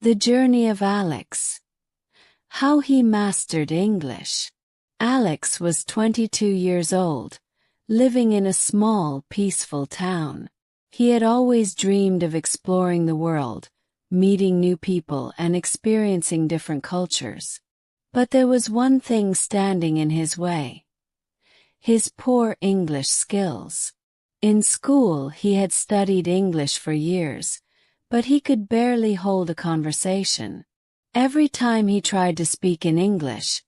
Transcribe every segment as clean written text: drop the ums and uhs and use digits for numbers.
The journey of Alex. How he mastered English. Alex was 22 years old, living in a small, peaceful town. He had always dreamed of exploring the world, meeting new people and experiencing different cultures. But there was one thing standing in his way: his poor English skills. In school he had studied English for years, but he could barely hold a conversation. Every time he tried to speak in English,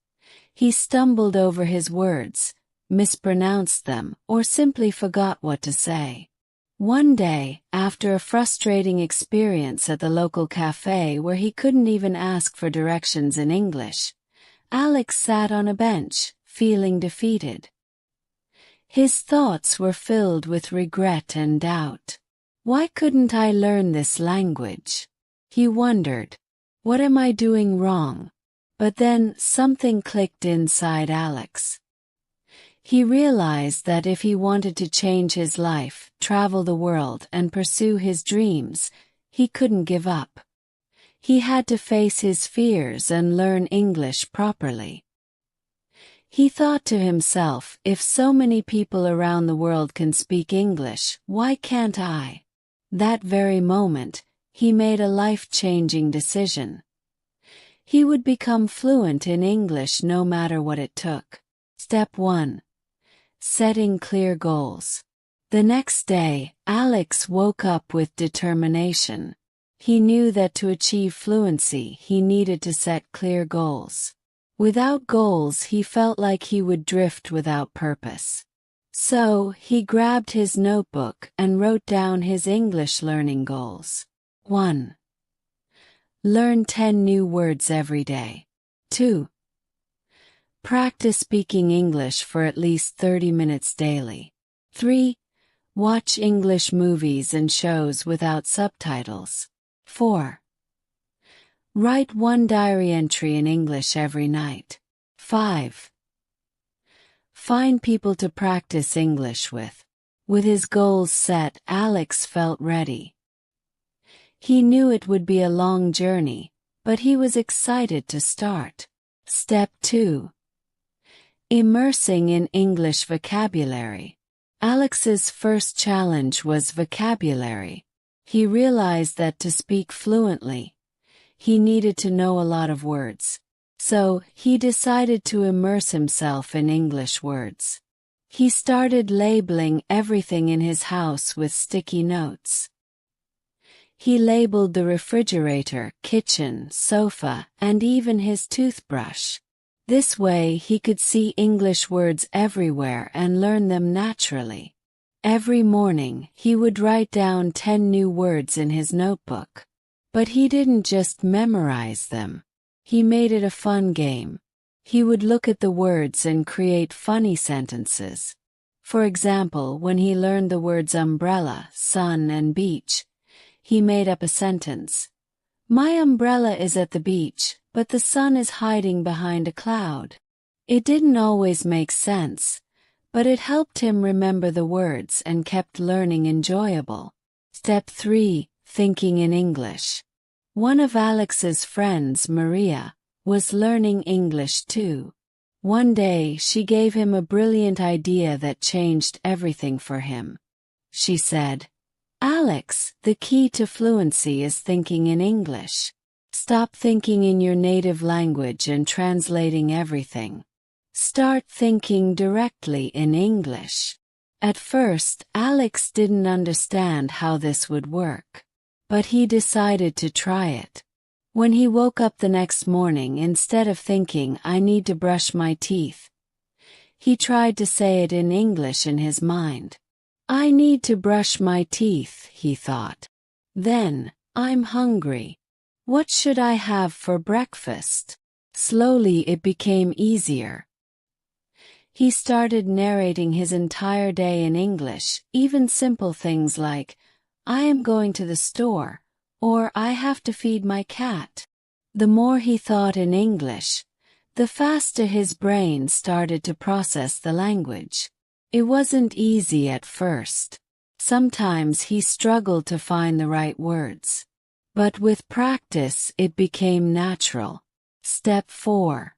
he stumbled over his words, mispronounced them, or simply forgot what to say. One day, after a frustrating experience at the local cafe where he couldn't even ask for directions in English, Alex sat on a bench, feeling defeated. His thoughts were filled with regret and doubt. Why couldn't I learn this language? He wondered. What am I doing wrong? But then something clicked inside Alex. He realized that if he wanted to change his life, travel the world, and pursue his dreams, he couldn't give up. He had to face his fears and learn English properly. He thought to himself, if so many people around the world can speak English, why can't I? That very moment, he made a life-changing decision. He would become fluent in English no matter what it took. Step 1. Setting clear goals. The next day, Alex woke up with determination. He knew that to achieve fluency, he needed to set clear goals. Without goals, he felt like he would drift without purpose. So, he grabbed his notebook and wrote down his English learning goals. 1. Learn 10 new words every day. 2. Practice speaking English for at least 30 minutes daily. 3. Watch English movies and shows without subtitles. 4. Write 1 diary entry in English every night. 5. Find people to practice English with. With his goals set, Alex felt ready. He knew it would be a long journey, but he was excited to start. Step 2. Immersing in English vocabulary. Alex's first challenge was vocabulary. He realized that to speak fluently, he needed to know a lot of words. So, he decided to immerse himself in English words. He started labeling everything in his house with sticky notes. He labeled the refrigerator, kitchen, sofa, and even his toothbrush. This way he could see English words everywhere and learn them naturally. Every morning, he would write down 10 new words in his notebook. But he didn't just memorize them. He made it a fun game. He would look at the words and create funny sentences. For example, when he learned the words umbrella, sun, and beach, he made up a sentence. My umbrella is at the beach, but the sun is hiding behind a cloud. It didn't always make sense, but it helped him remember the words and kept learning enjoyable. Step 3. Thinking in English. One of Alex's friends, Maria, was learning English too. One day she gave him a brilliant idea that changed everything for him. She said, Alex, the key to fluency is thinking in English. Stop thinking in your native language and translating everything. Start thinking directly in English. At first, Alex didn't understand how this would work. But he decided to try it. When he woke up the next morning, instead of thinking, I need to brush my teeth, he tried to say it in English in his mind. I need to brush my teeth, he thought. Then, I'm hungry. What should I have for breakfast? Slowly it became easier. He started narrating his entire day in English, even simple things like, I am going to the store, or I have to feed my cat. The more he thought in English, the faster his brain started to process the language. It wasn't easy at first. Sometimes he struggled to find the right words. But with practice it became natural. Step 4.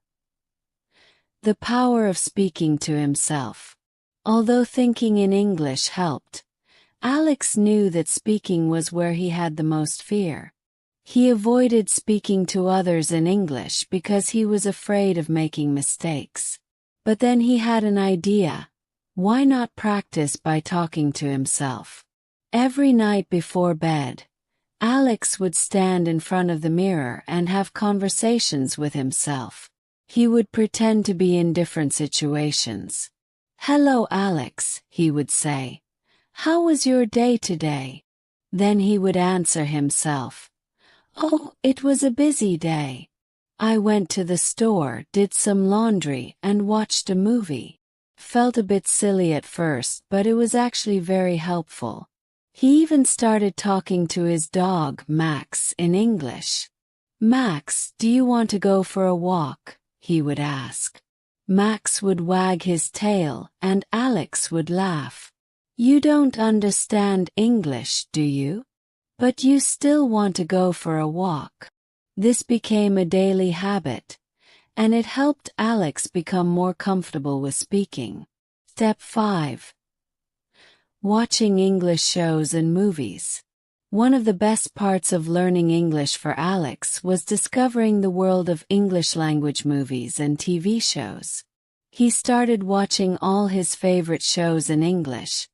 The power of speaking to himself. Although thinking in English helped, Alex knew that speaking was where he had the most fear. He avoided speaking to others in English because he was afraid of making mistakes. But then he had an idea. Why not practice by talking to himself? Every night before bed, Alex would stand in front of the mirror and have conversations with himself. He would pretend to be in different situations. "Hello, Alex," he would say. "How was your day today?" Then he would answer himself, "Oh, it was a busy day. I went to the store, did some laundry, and watched a movie." Felt a bit silly at first, but it was actually very helpful. He even started talking to his dog, Max, in English. "Max, do you want to go for a walk?" he would ask. Max would wag his tail, and Alex would laugh. "You don't understand English, do you? But you still want to go for a walk." This became a daily habit, and it helped Alex become more comfortable with speaking. Step 5. Watching English shows and movies. One of the best parts of learning English for Alex was discovering the world of English language movies and TV shows. He started watching all his favorite shows in English,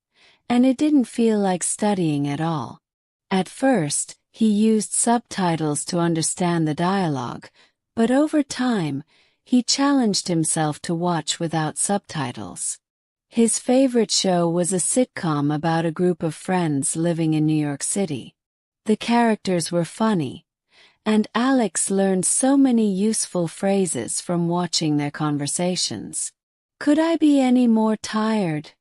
and it didn't feel like studying at all. At first, he used subtitles to understand the dialogue, but over time, he challenged himself to watch without subtitles. His favorite show was a sitcom about a group of friends living in New York City. The characters were funny, and Alex learned so many useful phrases from watching their conversations. "Could I be any more tired?"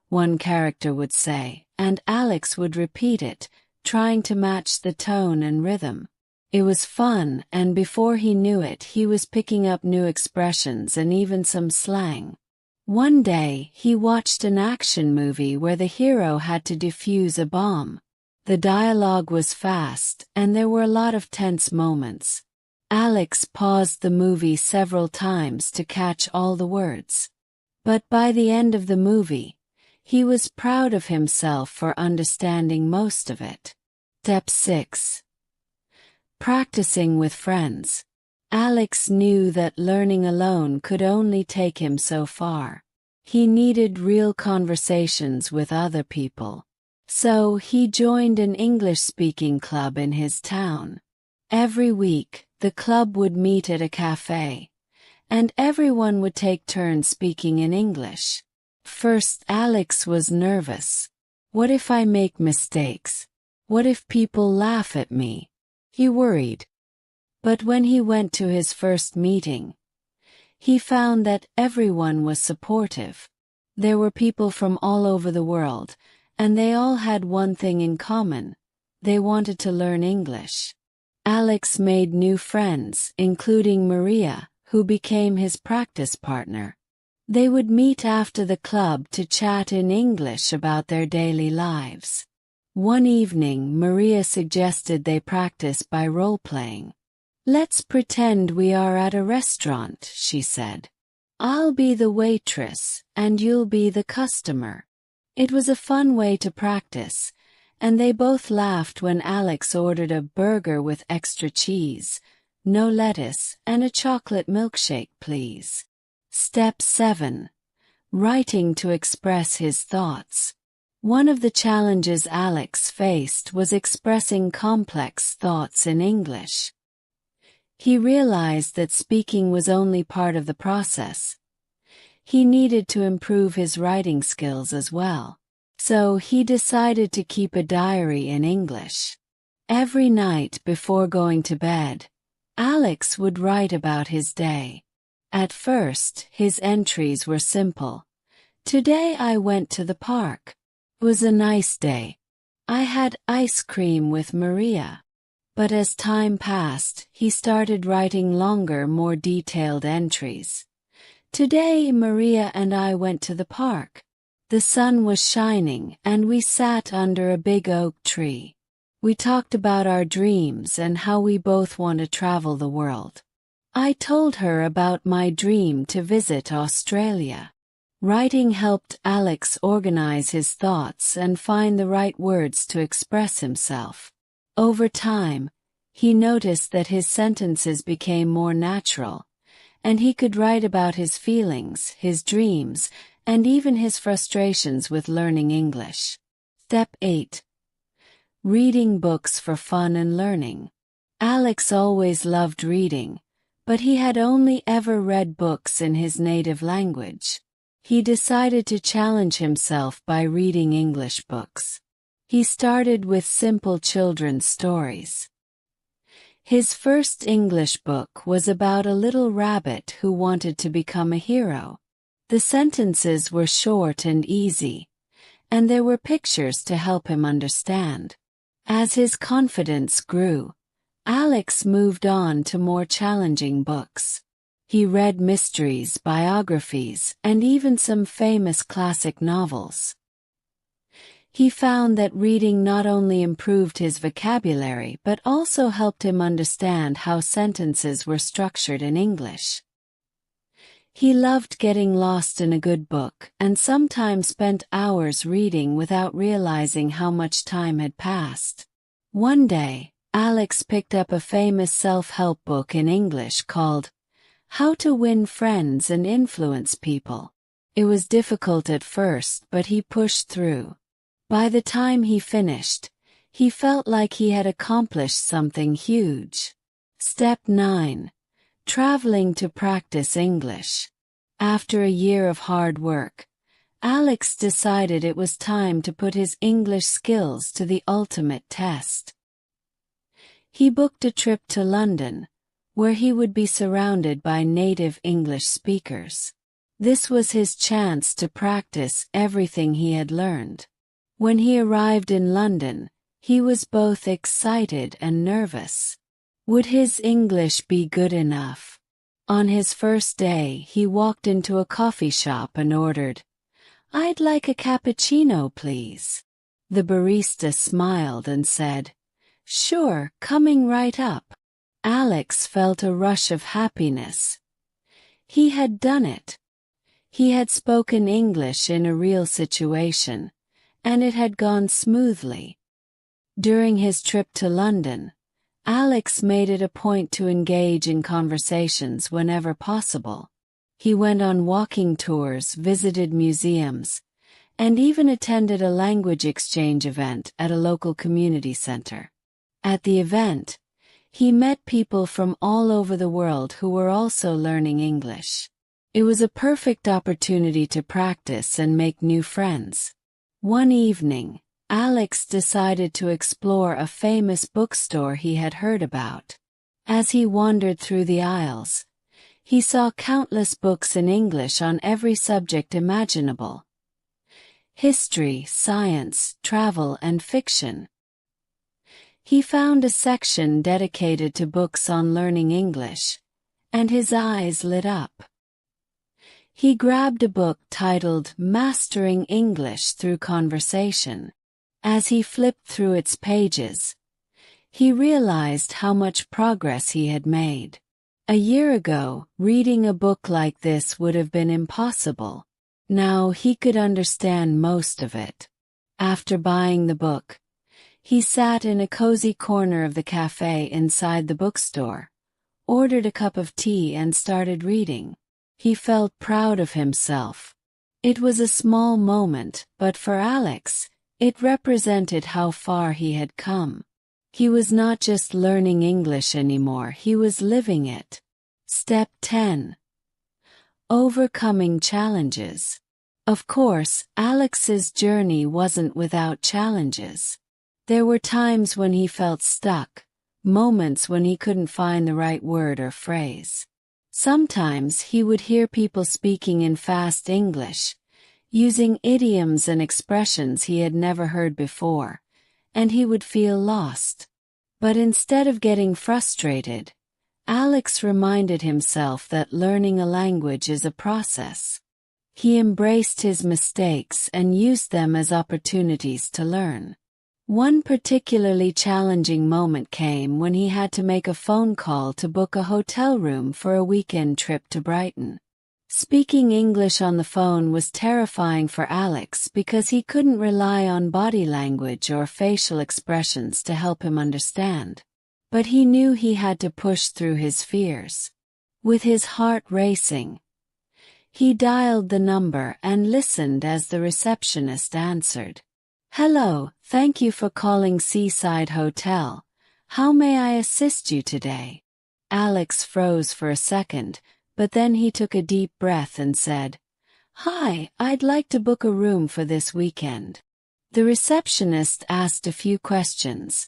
one character would say, and Alex would repeat it, trying to match the tone and rhythm. It was fun, and before he knew it, he was picking up new expressions and even some slang. One day, he watched an action movie where the hero had to defuse a bomb. The dialogue was fast, and there were a lot of tense moments. Alex paused the movie several times to catch all the words. But by the end of the movie, he was proud of himself for understanding most of it. Step 6. Practicing with friends. Alex knew that learning alone could only take him so far. He needed real conversations with other people. So he joined an English-speaking club in his town. Every week, the club would meet at a cafe, and everyone would take turns speaking in English. First, Alex was nervous. What if I make mistakes? What if people laugh at me? He worried. But when he went to his first meeting, he found that everyone was supportive. There were people from all over the world, and they all had one thing in common: they wanted to learn English. Alex made new friends, including Maria, who became his practice partner. They would meet after the club to chat in English about their daily lives. One evening, Maria suggested they practice by role-playing. "Let's pretend we are at a restaurant," she said. "I'll be the waitress, and you'll be the customer." It was a fun way to practice, and they both laughed when Alex ordered a burger with extra cheese, no lettuce, and a chocolate milkshake, please. Step 7. Writing to express his thoughts. One of the challenges Alex faced was expressing complex thoughts in English. He realized that speaking was only part of the process. He needed to improve his writing skills as well. So he decided to keep a diary in English. Every night before going to bed, Alex would write about his day. At first, his entries were simple. "Today I went to the park. It was a nice day. I had ice cream with Maria." But as time passed, he started writing longer, more detailed entries. "Today Maria and I went to the park. The sun was shining and we sat under a big oak tree. We talked about our dreams and how we both want to travel the world. I told her about my dream to visit Australia. Writing helped Alex organize his thoughts and find the right words to express himself. Over time, he noticed that his sentences became more natural, and he could write about his feelings, his dreams, and even his frustrations with learning English. Step 8. Reading books for fun and learning. Alex always loved reading, but he had only ever read books in his native language. He decided to challenge himself by reading English books. He started with simple children's stories. His first English book was about a little rabbit who wanted to become a hero. The sentences were short and easy, and there were pictures to help him understand. As his confidence grew, Alex moved on to more challenging books. He read mysteries, biographies, and even some famous classic novels. He found that reading not only improved his vocabulary but also helped him understand how sentences were structured in English. He loved getting lost in a good book and sometimes spent hours reading without realizing how much time had passed. One day, Alex picked up a famous self-help book in English called How to Win Friends and Influence People. It was difficult at first, but he pushed through. By the time he finished, he felt like he had accomplished something huge. Step 9. Traveling to practice English. After a year of hard work, Alex decided it was time to put his English skills to the ultimate test. He booked a trip to London, where he would be surrounded by native English speakers. This was his chance to practice everything he had learned. When he arrived in London, he was both excited and nervous. Would his English be good enough? On his first day, he walked into a coffee shop and ordered, "I'd like a cappuccino, please." The barista smiled and said, "Sure, coming right up." Alex felt a rush of happiness. He had done it. He had spoken English in a real situation, and it had gone smoothly. During his trip to London, Alex made it a point to engage in conversations whenever possible. He went on walking tours, visited museums, and even attended a language exchange event at a local community center. At the event, he met people from all over the world who were also learning English. It was a perfect opportunity to practice and make new friends. One evening, Alex decided to explore a famous bookstore he had heard about. As he wandered through the aisles, he saw countless books in English on every subject imaginable: history, science, travel, and fiction. He found a section dedicated to books on learning English, and his eyes lit up. He grabbed a book titled Mastering English Through Conversation. As he flipped through its pages, he realized how much progress he had made. A year ago, reading a book like this would have been impossible. Now he could understand most of it. After buying the book, he sat in a cozy corner of the cafe inside the bookstore, ordered a cup of tea and started reading. He felt proud of himself. It was a small moment, but for Alex, it represented how far he had come. He was not just learning English anymore, he was living it. Step 10. Overcoming challenges. Of course, Alex's journey wasn't without challenges. There were times when he felt stuck, moments when he couldn't find the right word or phrase. Sometimes he would hear people speaking in fast English, using idioms and expressions he had never heard before, and he would feel lost. But instead of getting frustrated, Alex reminded himself that learning a language is a process. He embraced his mistakes and used them as opportunities to learn. One particularly challenging moment came when he had to make a phone call to book a hotel room for a weekend trip to Brighton. Speaking English on the phone was terrifying for Alex because he couldn't rely on body language or facial expressions to help him understand. But he knew he had to push through his fears. With his heart racing, he dialed the number and listened as the receptionist answered. "Hello, thank you for calling Seaside Hotel. How may I assist you today?" Alex froze for a second, but then he took a deep breath and said, "Hi, I'd like to book a room for this weekend." The receptionist asked a few questions,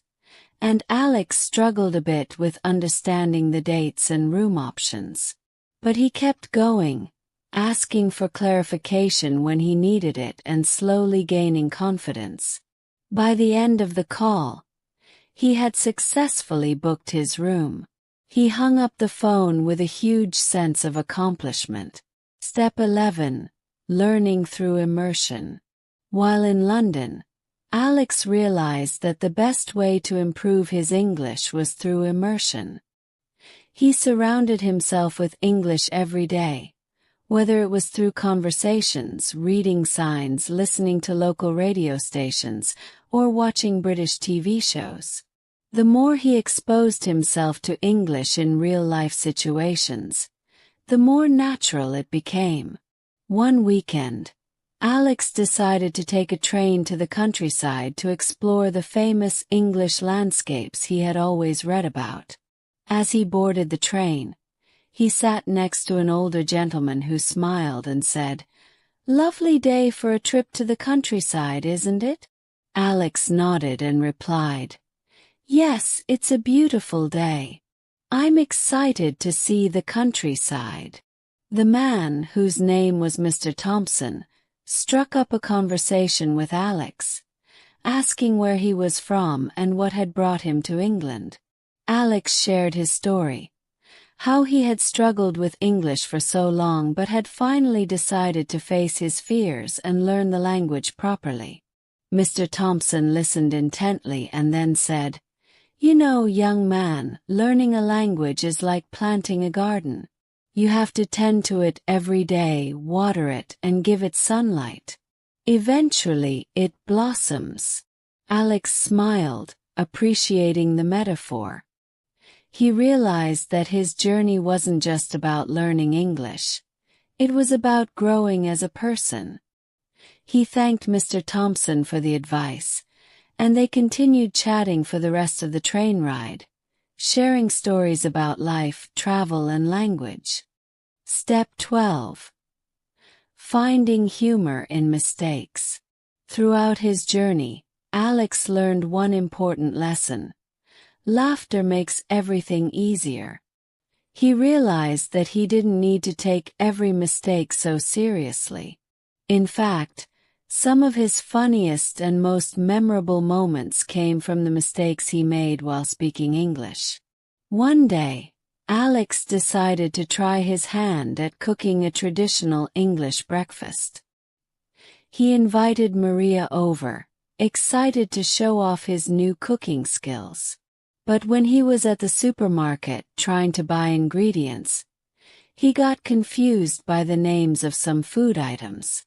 and Alex struggled a bit with understanding the dates and room options. But he kept going, asking for clarification when he needed it and slowly gaining confidence. By the end of the call, he had successfully booked his room. He hung up the phone with a huge sense of accomplishment. Step 11. Learning through immersion. While in London, Alex realized that the best way to improve his English was through immersion. He surrounded himself with English every day, whether it was through conversations, reading signs, listening to local radio stations, or watching British TV shows. The more he exposed himself to English in real-life situations, the more natural it became. One weekend, Alex decided to take a train to the countryside to explore the famous English landscapes he had always read about. As he boarded the train, he sat next to an older gentleman who smiled and said, "Lovely day for a trip to the countryside, isn't it?" Alex nodded and replied, "Yes, it's a beautiful day. I'm excited to see the countryside." The man, whose name was Mr. Thompson, struck up a conversation with Alex, asking where he was from and what had brought him to England. Alex shared his story, how he had struggled with English for so long but had finally decided to face his fears and learn the language properly. Mr. Thompson listened intently and then said, "You know, young man, learning a language is like planting a garden. You have to tend to it every day, water it, and give it sunlight. Eventually, it blossoms." Alex smiled, appreciating the metaphor. He realized that his journey wasn't just about learning English. It was about growing as a person. He thanked Mr. Thompson for the advice, and they continued chatting for the rest of the train ride, sharing stories about life, travel, and language. Step 12. Finding humor in mistakes. Throughout his journey, Alex learned one important lesson. Laughter makes everything easier. He realized that he didn't need to take every mistake so seriously. In fact, some of his funniest and most memorable moments came from the mistakes he made while speaking English. One day, Alex decided to try his hand at cooking a traditional English breakfast. He invited Maria over, excited to show off his new cooking skills. But when he was at the supermarket trying to buy ingredients, he got confused by the names of some food items.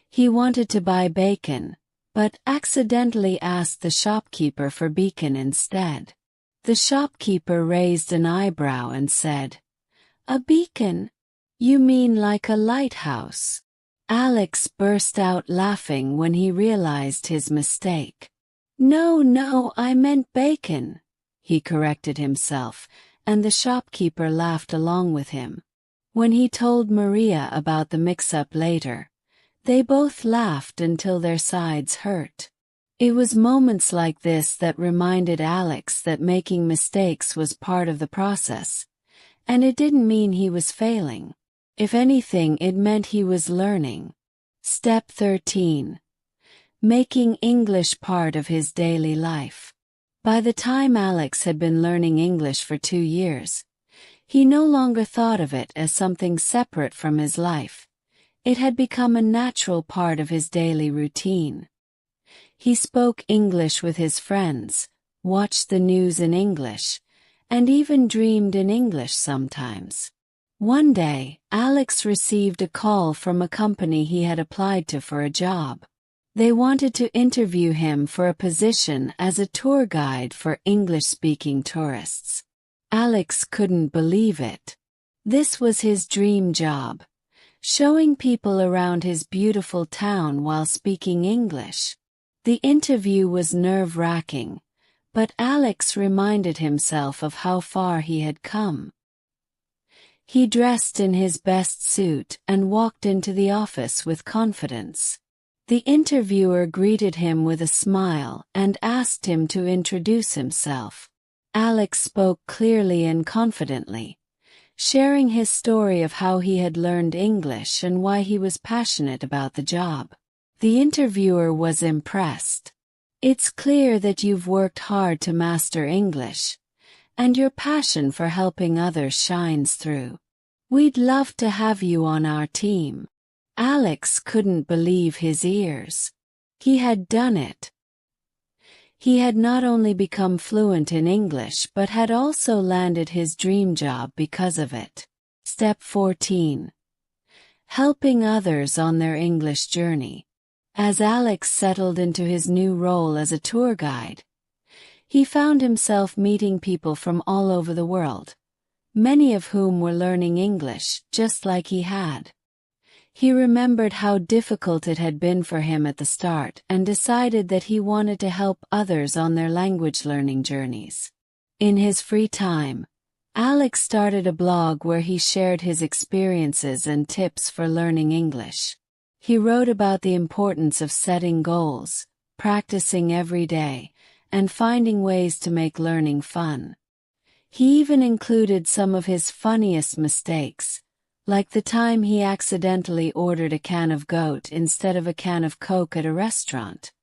He wanted to buy bacon, but accidentally asked the shopkeeper for beacon instead. The shopkeeper raised an eyebrow and said, "A beacon? You mean like a lighthouse?" Alex burst out laughing when he realized his mistake. No, I meant bacon," he corrected himself, and the shopkeeper laughed along with him. When he told Maria about the mix-up later, they both laughed until their sides hurt. It was moments like this that reminded Alex that making mistakes was part of the process, and it didn't mean he was failing. If anything, it meant he was learning. Step 13. Making English part of his daily life. By the time Alex had been learning English for 2 years, he no longer thought of it as something separate from his life. It had become a natural part of his daily routine. He spoke English with his friends, watched the news in English, and even dreamed in English sometimes. One day, Alex received a call from a company he had applied to for a job. They wanted to interview him for a position as a tour guide for English-speaking tourists. Alex couldn't believe it. This was his dream job, showing people around his beautiful town while speaking English. The interview was nerve-wracking, but Alex reminded himself of how far he had come. He dressed in his best suit and walked into the office with confidence. The interviewer greeted him with a smile and asked him to introduce himself. Alex spoke clearly and confidently, sharing his story of how he had learned English and why he was passionate about the job. The interviewer was impressed. "It's clear that you've worked hard to master English, and your passion for helping others shines through. We'd love to have you on our team." Alex couldn't believe his ears. He had done it. He had not only become fluent in English but had also landed his dream job because of it. Step 14. Helping others on their English journey. As Alex settled into his new role as a tour guide, he found himself meeting people from all over the world, many of whom were learning English just like he had. He remembered how difficult it had been for him at the start and decided that he wanted to help others on their language learning journeys. In his free time, Alex started a blog where he shared his experiences and tips for learning English. He wrote about the importance of setting goals, practicing every day, and finding ways to make learning fun. He even included some of his funniest mistakes, like the time he accidentally ordered a can of goat instead of a can of Coke at a restaurant.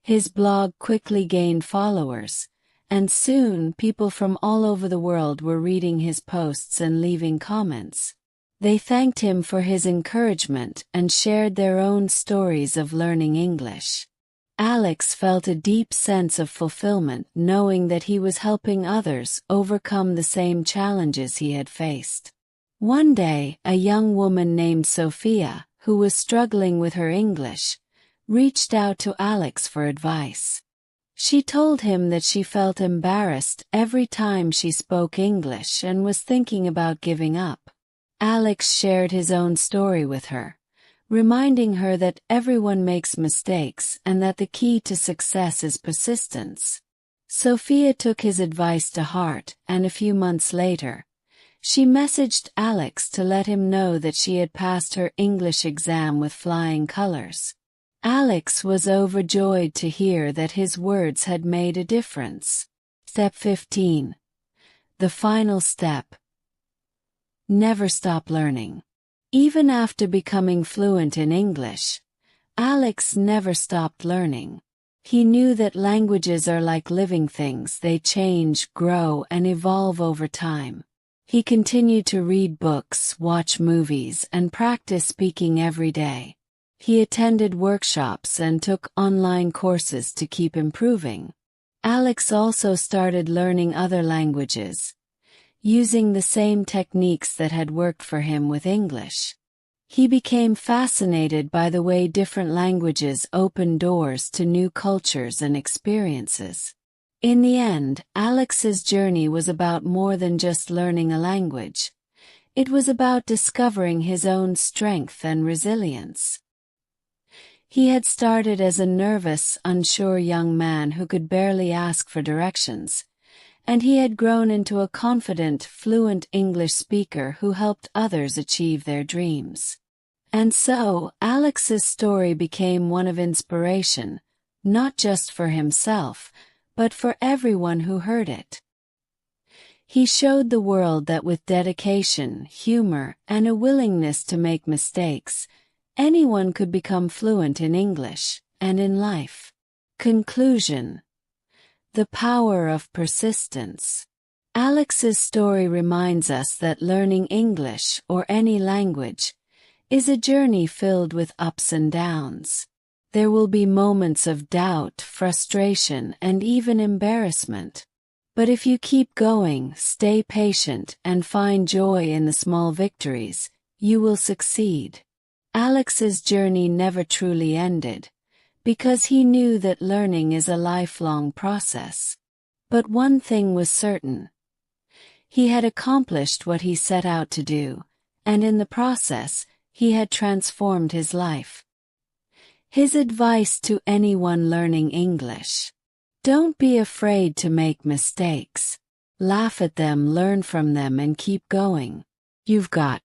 His blog quickly gained followers, and soon people from all over the world were reading his posts and leaving comments. They thanked him for his encouragement and shared their own stories of learning English. Alex felt a deep sense of fulfillment knowing that he was helping others overcome the same challenges he had faced. One day, a young woman named Sophia, who was struggling with her English, reached out to Alex for advice. She told him that she felt embarrassed every time she spoke English and was thinking about giving up. Alex shared his own story with her, reminding her that everyone makes mistakes and that the key to success is persistence. Sophia took his advice to heart, and a few months later, she messaged Alex to let him know that she had passed her English exam with flying colors. Alex was overjoyed to hear that his words had made a difference. Step 15. The final step. Never stop learning. Even after becoming fluent in English, Alex never stopped learning. He knew that languages are like living things, they change, grow, and evolve over time. He continued to read books, watch movies, and practice speaking every day. He attended workshops and took online courses to keep improving. Alex also started learning other languages, using the same techniques that had worked for him with English. He became fascinated by the way different languages open doors to new cultures and experiences. In the end, Alex's journey was about more than just learning a language. It was about discovering his own strength and resilience. He had started as a nervous, unsure young man who could barely ask for directions, and he had grown into a confident, fluent English speaker who helped others achieve their dreams. And so, Alex's story became one of inspiration, not just for himself, but for everyone who heard it. He showed the world that with dedication, humor, and a willingness to make mistakes, anyone could become fluent in English, and in life. Conclusion. The power of persistence. Alex's story reminds us that learning English, or any language, is a journey filled with ups and downs. There will be moments of doubt, frustration, and even embarrassment. But if you keep going, stay patient, and find joy in the small victories, you will succeed. Alex's journey never truly ended, because he knew that learning is a lifelong process. But one thing was certain. He had accomplished what he set out to do, and in the process, he had transformed his life. His advice to anyone learning English: don't be afraid to make mistakes. Laugh at them, learn from them, and keep going. You've got